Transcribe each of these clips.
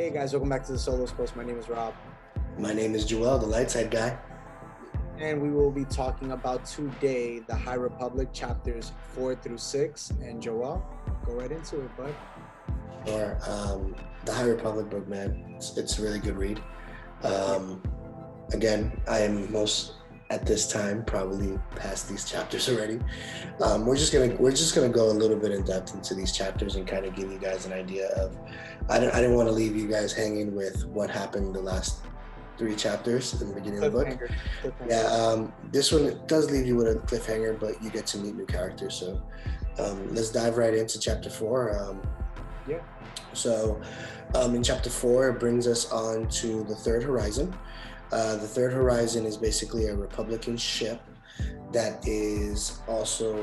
Hey guys, welcome back to the Solos Post. My name is Rob, My name is Joel, the light side guy. and we will be talking about today the High Republic chapters 4 through 6. And Joel, go right into it, bud. Or the High Republic book, man. It's a really good read. Um, Again, I am most at this time probably past these chapters already. We're just gonna go a little bit in depth into these chapters and kind of give you guys an idea of. I didn't want to leave you guys hanging with what happened the last three chapters in the beginning of the book. Cliffhanger. Yeah, this one does leave you with a cliffhanger, but you get to meet new characters. So let's dive right into chapter 4. Yeah. So in chapter 4, it brings us on to the Third Horizon. The Third Horizon is basically a Republican ship that is also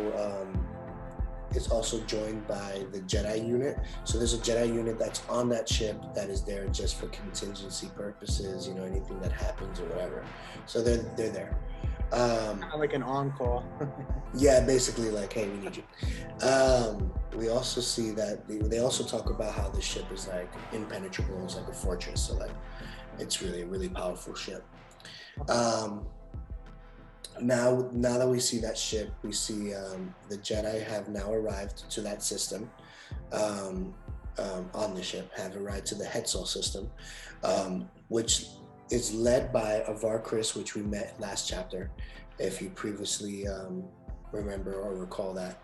joined by the Jedi unit. So there's a Jedi unit that's on that ship that is there just for contingency purposes, anything that happens or whatever. So they're there. Kind of like an on-call. Yeah, basically like, hey, we need you. We also see that they also talk about how the ship is like impenetrable. It's like a fortress. So like, it's really a really powerful ship. Now that we see that ship, we see the Jedi have now arrived to that system. On the ship, have arrived to the Hetzel system, which is led by a Var Chris, which we met last chapter, if you previously remember or recall that.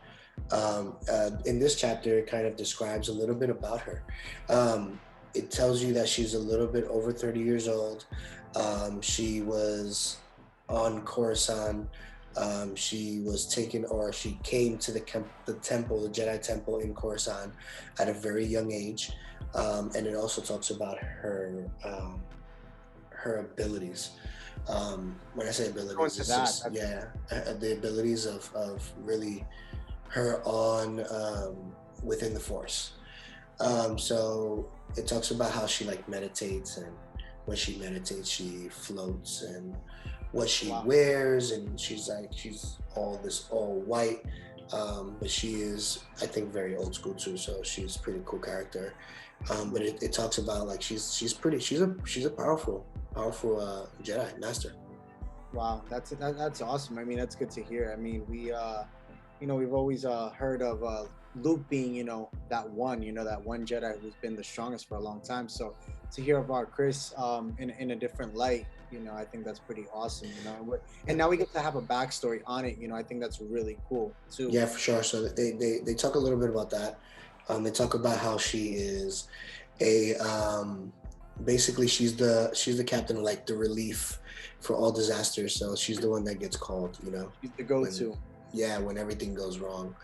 In this chapter, it kind of describes a little bit about her. It tells you that she's a little bit over 30 years old. She was on Coruscant. She was taken, or she came to the temple, the Jedi temple in Coruscant at a very young age. And it also talks about her abilities. When I say abilities, it's just, the abilities of really her on within the Force. So it talks about how she like meditates, and when she meditates, she floats, and what she wears, and she's all white, but she is, I think, very old school too. So she's a pretty cool character. But it talks about like she's a powerful Jedi master. Wow, that's awesome. I mean, that's good to hear. I mean, we've always heard of Luke being, that one Jedi who's been the strongest for a long time. So to hear about Chris in a different light, I think that's pretty awesome. And now we get to have a backstory on it. I think that's really cool too. Yeah, for sure. So they talk a little bit about that. They talk about how she is a basically she's the captain of like the relief for all disasters. So she's the one that gets called. She's the go-to. When everything goes wrong.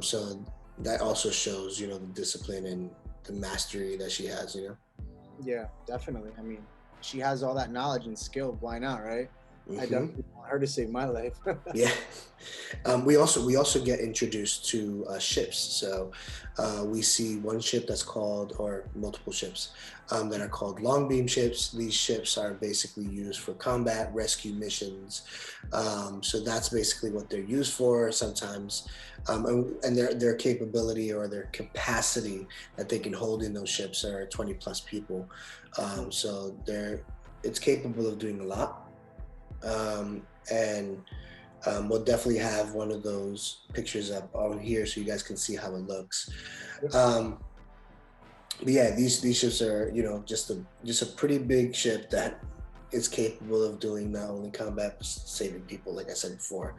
So that also shows, the discipline and the mastery that she has, Yeah, definitely. I mean, she has all that knowledge and skill. Why not, right? Mm-hmm. I definitely want her to save my life. Yeah. We also get introduced to ships. So we see one ship that's called, or multiple ships that are called long beam ships. These ships are basically used for combat rescue missions. So that's basically what they're used for sometimes. And their capability or their capacity that they can hold in those ships are 20 plus people. So it's capable of doing a lot. And we'll definitely have one of those pictures up on here so you guys can see how it looks. But yeah, these ships are, just a pretty big ship that is capable of doing not only combat but saving people, like I said before.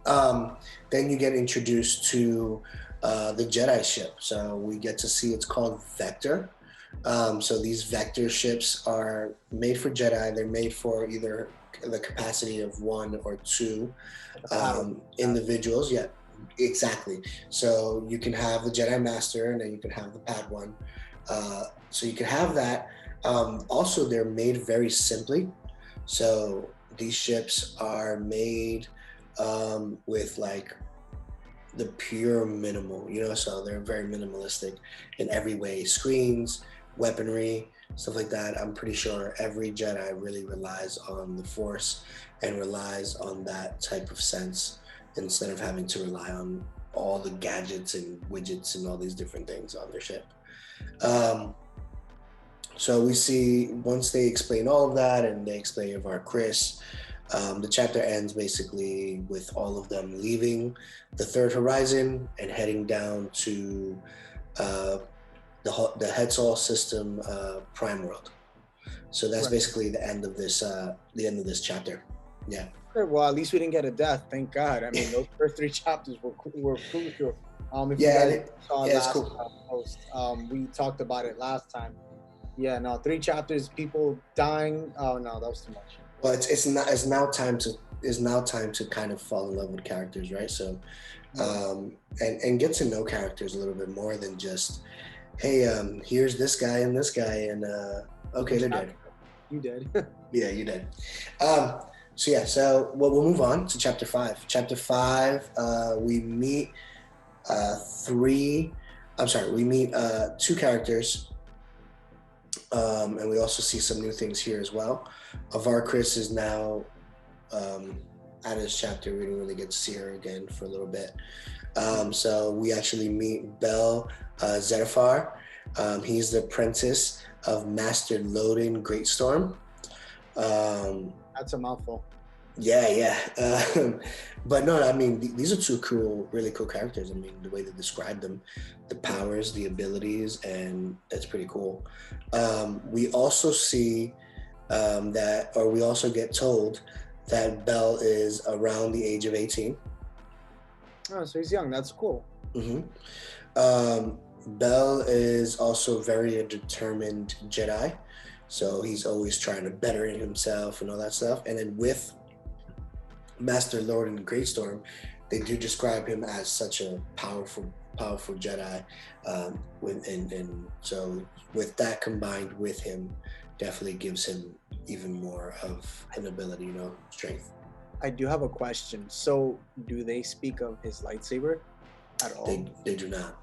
Then you get introduced to the Jedi ship. So we get to see, it's called Vector. So these Vector ships are made for Jedi. They're made for either the capacity of one or two individuals. Yeah, exactly. So you can have the Jedi Master, and then you can have the Padawan. So you can have that. Also, they're made very simply. So these ships are made with like the pure minimal, so they're very minimalistic in every way. Screens, weaponry, stuff like that. I'm pretty sure every Jedi really relies on the Force and relies on that type of sense instead of having to rely on all the gadgets and widgets and all these different things on their ship. So we see once they explain all of that and they explain Var Chris, the chapter ends basically with all of them leaving the third horizon and heading down to uh, the Hetzal system prime world. So that's Right. basically the end of this chapter. Yeah. Okay, well, at least we didn't get a death. Thank God. I mean, those first three chapters were crucial. If you Yeah, guys saw yeah, it's last cool. post, we talked about it last time. Yeah, no, three chapters, people dying. Oh no, that was too much. Well, it's now time to kind of fall in love with characters, right? So, Yeah. and get to know characters a little bit more than just, hey, here's this guy, and okay, Which they're chapter? dead. You did. Yeah, you did. Um, so yeah, so well, we'll move on to chapter 5. Chapter 5, we meet three. I'm sorry, we meet two characters, and we also see some new things here as well. Var Chris is now out of this chapter. We didn't really get to see her again for a little bit. So we actually meet Bel Zettifar. He's the apprentice of Master Loden Greatstorm. That's a mouthful. Yeah. But no, I mean, these are two cool, really cool characters. I mean, the way they describe them, the powers, the abilities, and it's pretty cool. We also see we also get told that Bell is around the age of 18. Oh, so he's young. That's cool. Mm-hmm. Bell is also very a determined Jedi. So he's always trying to better himself and all that stuff. And then with Master Lord and Greatstorm, they do describe him as such a powerful Jedi. And so with that combined with him, definitely gives him even more of an ability, strength. I do have a question. So, do they speak of his lightsaber at all? They do not.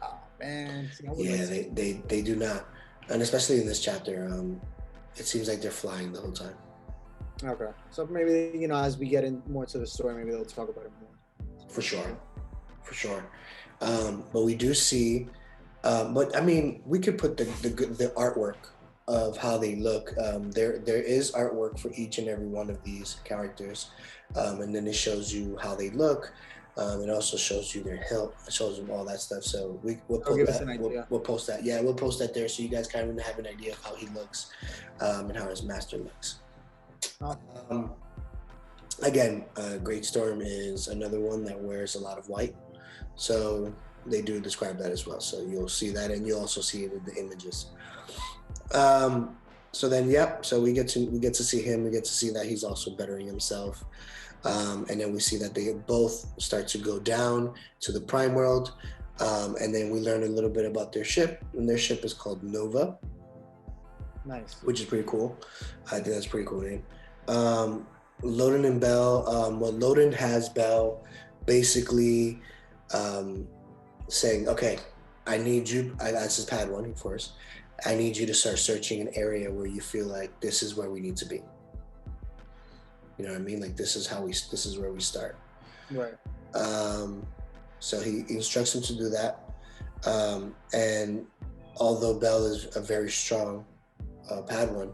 Oh man, see, I would Yeah, like to. they do not, and especially in this chapter, it seems like they're flying the whole time. Okay, so maybe as we get in more to the story, maybe they'll talk about it more. For sure. But we do see, but I mean, we could put the artwork of how they look. There is artwork for each and every one of these characters, and then it shows you how they look. It also shows you their hilt. It shows them all that stuff. So we'll put give us that. an idea. We'll post that. Yeah, we'll post that there so you guys kind of have an idea of how he looks, and how his master looks. Again, Great Storm is another one that wears a lot of white. So they do describe that as well. So you'll see that, and you'll also see it in the images. So then, so we get to see him. We get to see that he's also bettering himself. And then we see that they both start to go down to the Prime World. And then we learn a little bit about their ship, and their ship is called Nova. Nice. Which is pretty cool. I think that's a pretty cool name. Loden and Bell. Loden has Bell basically saying, okay, I need you, that's his Padawan, of course, I need you to start searching an area where you feel like this is where we need to be. You know what I mean? Like this is where we start. Right. So he instructs him to do that. And although Bell is a very strong Padawan,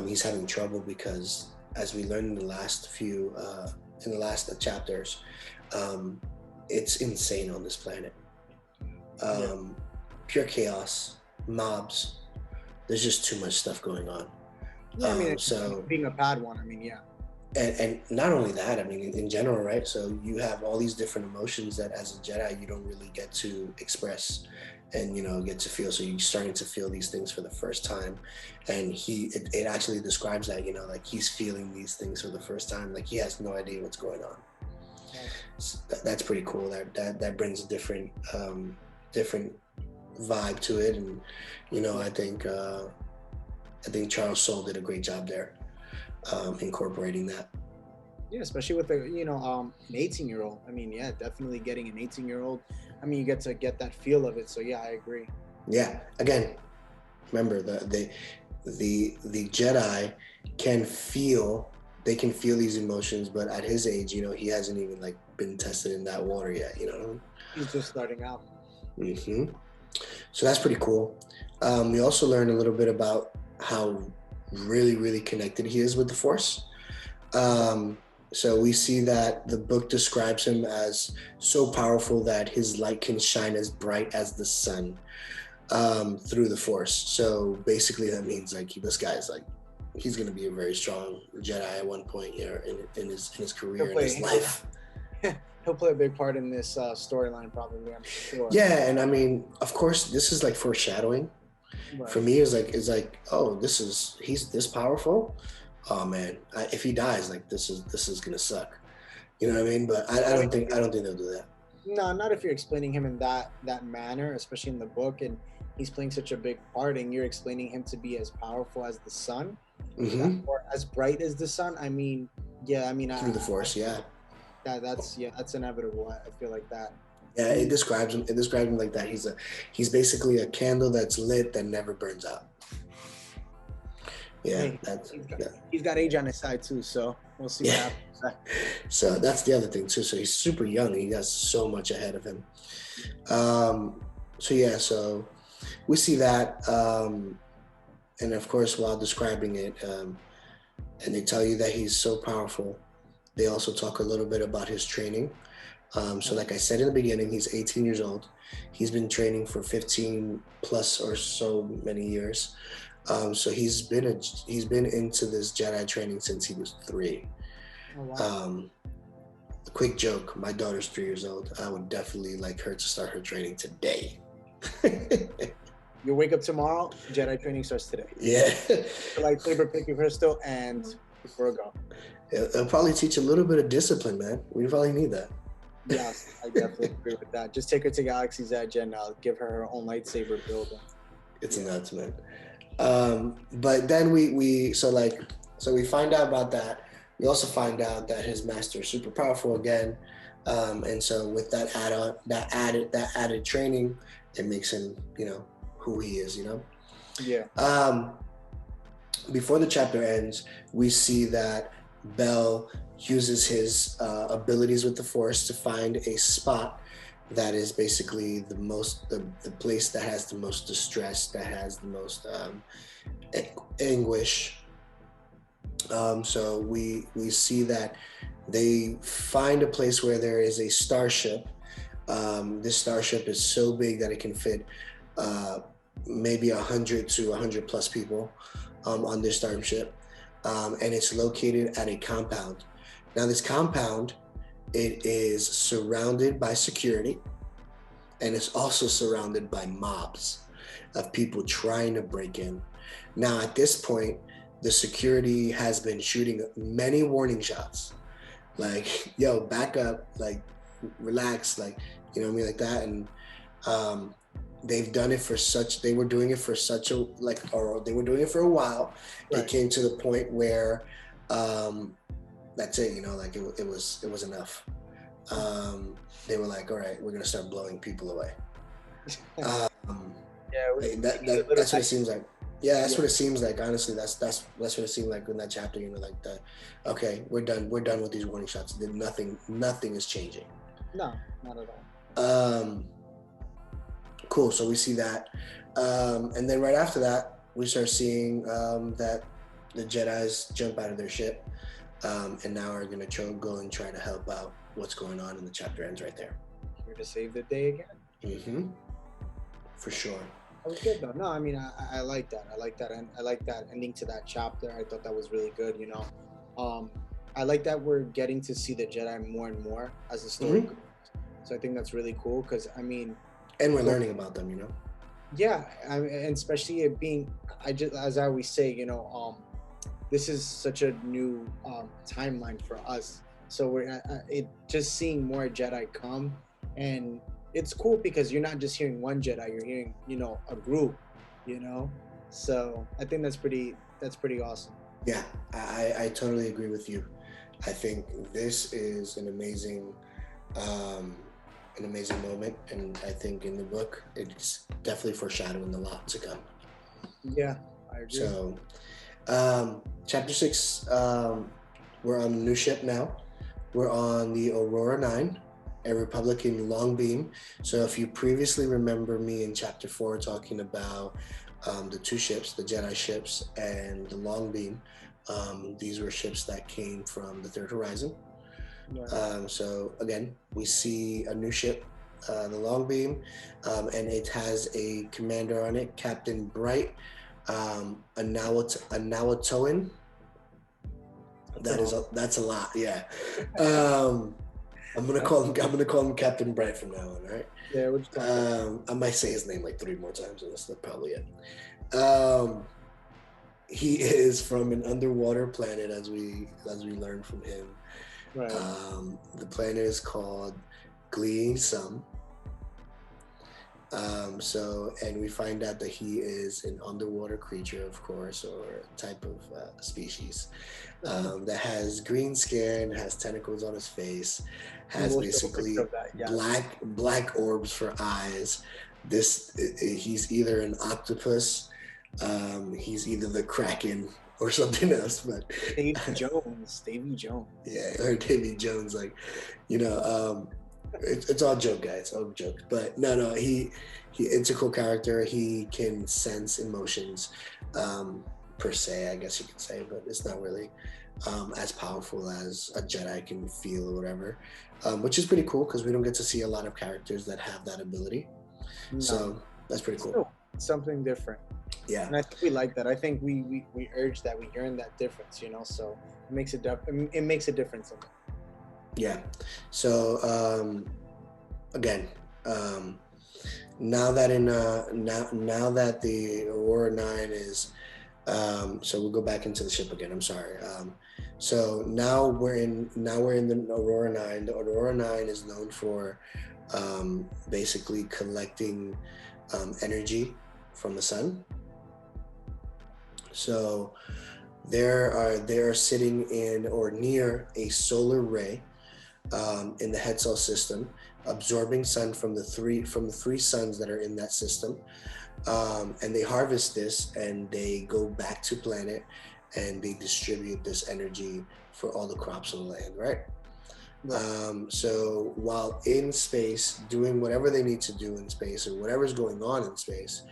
he's having trouble because, as we learned in the last chapters, it's insane on this planet. Pure chaos, mobs. There's just too much stuff going on. Yeah, I mean, so being a Padawan, I mean, yeah. And not only that, I mean, in general, right? So you have all these different emotions that, as a Jedi, you don't really get to express and get to feel. So you're starting to feel these things for the first time, and it actually describes that like he's feeling these things for the first time, like he has no idea what's going on. So that's pretty cool. That brings a different vibe to it, and I think Charles Soule did a great job there, incorporating that. Yeah, especially with an 18-year-old. I mean, yeah, definitely getting an 18-year-old. I mean, you get to get that feel of it. So yeah, I agree. Yeah. Again, remember the Jedi can feel these emotions, but at his age, he hasn't even been tested in that water yet. He's just starting out. Mm-hmm. So that's pretty cool. We also learned a little bit about how really, really connected he is with the Force. So we see that the book describes him as so powerful that his light can shine as bright as the sun through the Force. So basically, that means like this guy's like he's going to be a very strong Jedi at one point here in his career in his life. He'll play a big part in this storyline, probably. I'm sure. Yeah, and I mean, of course, this is like foreshadowing. Right. For me, it's like, oh, he's this powerful. Oh man, if he dies, like this is gonna suck. You know what I mean? But I don't think they'll do that. No, not if you're explaining him in that manner, especially in the book, and he's playing such a big part, and you're explaining him to be as powerful as the sun, or as bright as the sun. I mean, yeah, I mean, through the Force, yeah. That's inevitable. I feel like that. Yeah, it describes him like that. He's basically a candle that's lit that never burns out. Yeah, he's got age on his side too, so we'll see what happens. So that's the other thing too. So he's super young. He got so much ahead of him. So we see that, and of course, while describing it, and they tell you that he's so powerful, they also talk a little bit about his training. So like I said in the beginning, he's 18 years old. He's been training for 15 plus or so many years. So he's been into this Jedi training since he was 3. Oh, wow. Quick joke, my daughter's 3 years old. I would definitely like her to start her training today. You wake up tomorrow, Jedi training starts today. Yeah. Lightsaber, pick your crystal, and before go. It'll probably teach a little bit of discipline, man. We probably need that. Yes, I definitely agree with that. Just take her to Galaxy's Edge and give her her own lightsaber build. It's nuts, man. But then we find out about that. We also find out that his master is super powerful again, and so with that added training, it makes him, who he is, Yeah. Before the chapter ends, we see that Bell uses his abilities with the Force to find a spot that is basically the place that has the most distress, that has the most anguish. So we see that they find a place where there is a starship. This starship is so big that it can fit maybe 100 to 100 plus people on this starship, and it's located at a compound. Now this compound, it is surrounded by security, and it's also surrounded by mobs of people trying to break in. Now at this point, the security has been shooting many warning shots, like, yo, back up, like, relax, like, you know what I mean, like that. And they've done it they were doing it for a while. Right. It came to the point where that's it, like it was enough. They were like, all right, we're gonna start blowing people away. That's what it seems like. Yeah, that's what it seems like. Honestly, that's what it seemed like in that chapter. Like that. Okay, we're done with these warning shots. Nothing is changing. No, not at all. Cool. So we see that, and then right after that, we start seeing that the Jedis jump out of their ship, and now are gonna go and try to help out what's going on, and the chapter ends right there. Here to save the day again. Mm-hmm. For sure. That was good though. No, I mean, I like that. I like that, and I like that ending to that chapter. I thought that was really good. I like that we're getting to see the Jedi more and more as the story goes. So I think that's really cool because I mean, and we're learning about them. Yeah, I mean, and especially it being, as I always say, this is such a new timeline for us. So we're just seeing more Jedi come, and it's cool because you're not just hearing one Jedi, you're hearing, a group, So I think that's pretty awesome. Yeah, I totally agree with you. I think this is an amazing moment, and I think in the book it's definitely foreshadowing a lot to come. Yeah, I agree. So chapter 6, we're on a new ship now. We're on the Aurora 9. a Republican long beam. So if you previously remember me in chapter 4 talking about the two ships, the Jedi ships and the long beam, these were ships that came from the Third Horizon. Yeah. So again, we see a new ship, the long beam, and it has a commander on it, Captain Bright, a Nawatoan. That's a lot, yeah. I'm gonna call him Captain Bright from now on, right? Yeah, what you talking I might say his name like 3 more times, and that's probably it. He is from an underwater planet, as we learned from him. Right. The planet is called Gleeing Sum. And we find out that he is an underwater creature, of course, or type of species that has green skin, has tentacles on his face, has basically black orbs for eyes. He's either an octopus, he's either the Kraken or something else, but Davy Jones. Yeah, or Davy Jones, like, it's all joke, guys. All joke. But no, it's a cool character. He can sense emotions, per se, I guess you could say, but it's not really as powerful as a Jedi can feel or whatever, which is pretty cool because we don't get to see a lot of characters that have that ability. No. So that's pretty cool. Still, something different. Yeah. And I think we like that. I think we urge that, we yearn that difference, so it makes a difference in it. Yeah. So again, now that the Aurora 9 is so we'll go back into the ship again. I'm sorry. So now we're in the Aurora 9. The Aurora 9 is known for basically collecting energy from the sun. So they are sitting in or near a solar ray in the Hetzal system, absorbing sun from the three suns that are in that system, and they harvest this and they go back to planet and they distribute this energy for all the crops on the land, right? So while in space doing whatever they need to do in space or whatever's going on in space,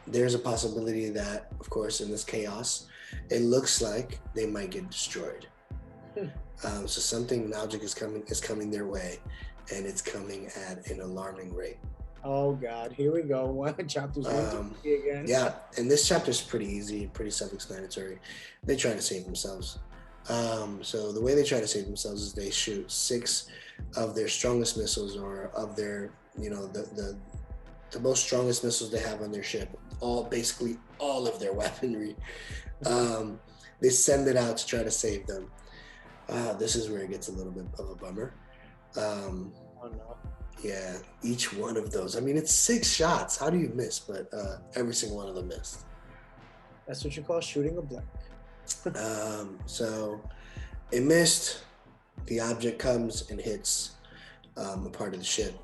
there's a possibility that, of course, in this chaos, it looks like they might get destroyed. So something magic is coming their way, and it's coming at an alarming rate. Oh God, here we go. Chapters 1 to 3 again. Yeah, and this chapter is pretty easy, pretty self-explanatory. They try to save themselves. So the way they try to save themselves is they shoot 6 of their strongest missiles, or of their, the most strongest missiles they have on their ship, basically all of their weaponry. They send it out to try to save them. This is where it gets a little bit of a bummer. Oh no. Yeah, each one of those. I mean, it's 6 shots. How do you miss? But every single one of them missed. That's what you call shooting a blank. So it missed. The object comes and hits a part of the ship,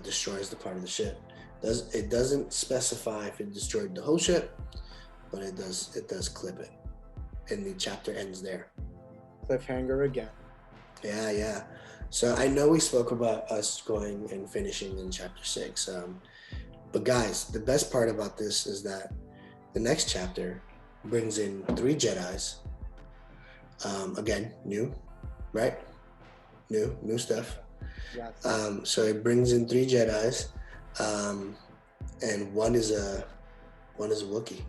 destroys the part of the ship. It doesn't specify if it destroyed the whole ship, but it does clip it, and the chapter ends there. Cliffhanger again. Yeah. So I know we spoke about us going and finishing in chapter 6, but guys, the best part about this is that the next chapter brings in 3 Jedis. Again, new, right? New stuff. Yes. So it brings in 3 Jedis, and one is a Wookiee.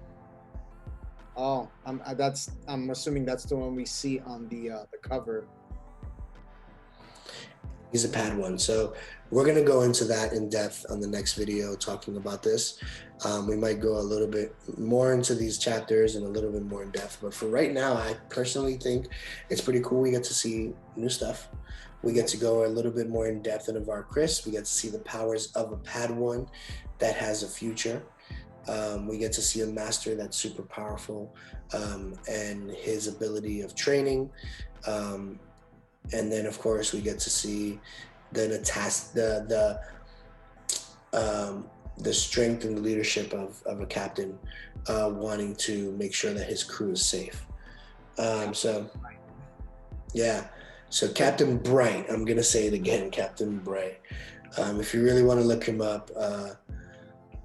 Oh, I'm assuming that's the one we see on the cover. He's a Padawan. So we're going to go into that in depth on the next video talking about this. We might go a little bit more into these chapters and a little bit more in depth. But for right now, I personally think it's pretty cool. We get to see new stuff. We get to go a little bit more in depth in Var Chris. We get to see the powers of a Padawan that has a future. We get to see a master that's super powerful, and his ability of training. And then, of course, we get to see the strength and the leadership of a captain wanting to make sure that his crew is safe. So, yeah. So Captain Bright, I'm gonna say it again, Captain Bright. If you really want to look him up,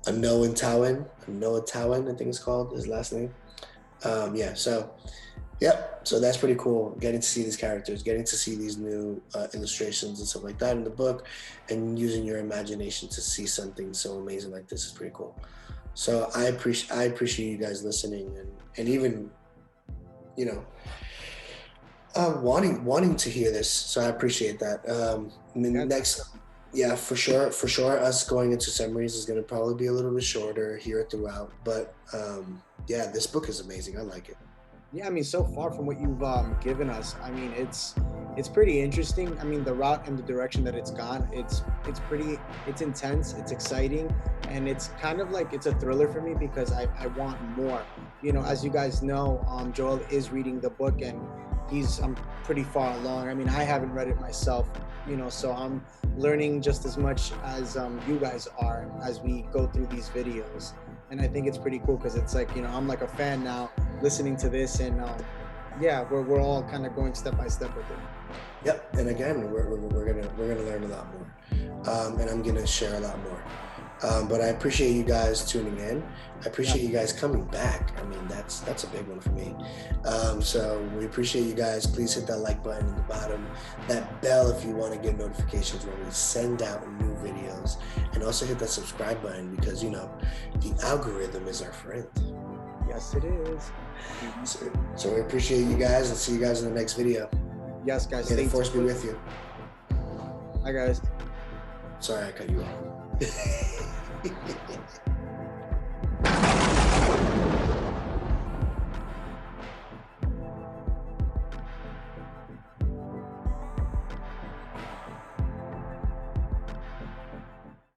Noah Towan, I think it's called his last name. Yeah, so yep, so that's pretty cool. Getting to see these characters, getting to see these new illustrations and stuff like that in the book, and using your imagination to see something so amazing like this is pretty cool. So I appreciate you guys listening and even, you know, wanting to hear this. So I appreciate that. Next, yeah, for sure. Us going into summaries is going to probably be a little bit shorter here throughout, but yeah, this book is amazing. I like it. Yeah, I mean, so far from what you've given us, I mean, it's pretty interesting. I mean, the route and the direction that it's gone, it's intense, it's exciting, and it's kind of like it's a thriller for me because I want more. You know, as you guys know, Joel is reading the book and I'm pretty far along. I mean, I haven't read it myself, you know, so I'm learning just as much as you guys are as we go through these videos. And I think it's pretty cool because it's like, you know, I'm like a fan now listening to this, and yeah, we're all kind of going step by step with it. Yep, and again, we're gonna learn a lot more, and I'm gonna share a lot more. But I appreciate you guys tuning in. I appreciate you guys coming back. I mean, that's a big one for me. So we appreciate you guys. Please hit that like button in the bottom, that bell if you want to get notifications when we send out new videos, and also hit that subscribe button because, you know, the algorithm is our friend. Yes, it is. So we appreciate you guys and see you guys in the next video. Yes, guys. May the force be with you. Hi, guys. Sorry, I cut you off.